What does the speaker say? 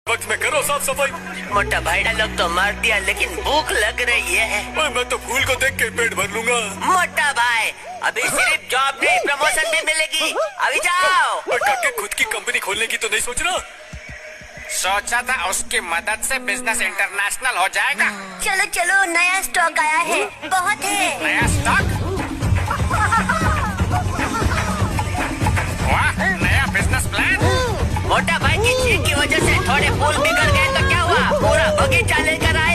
वक्त में करो साफ सफाई। मोटा भाईड़ा लोग तो मार दिया, लेकिन भूख लग रही है। ओए, मैं तो फूल को देख के पेट भर लूंगा। मोटा भाई, अभी सिर्फ जॉब नहीं, प्रमोशन भी मिलेगी। अभी जाओ। ओए, काके खुद की कंपनी खोलने की तो नहीं सोच रहा? सोचा था उसकी मदद से बिजनेस इंटरनेशनल हो जाएगा। चलो चलो, नया स्टॉक आया है, बहुत है। नया स्टॉक? वाह, नया बिजनेस प्लान। मोटा भाई की चीख की वजह से थोड़े फूल बिगड़ गए तो क्या हुआ, पूरा बगीचा लेकर आए।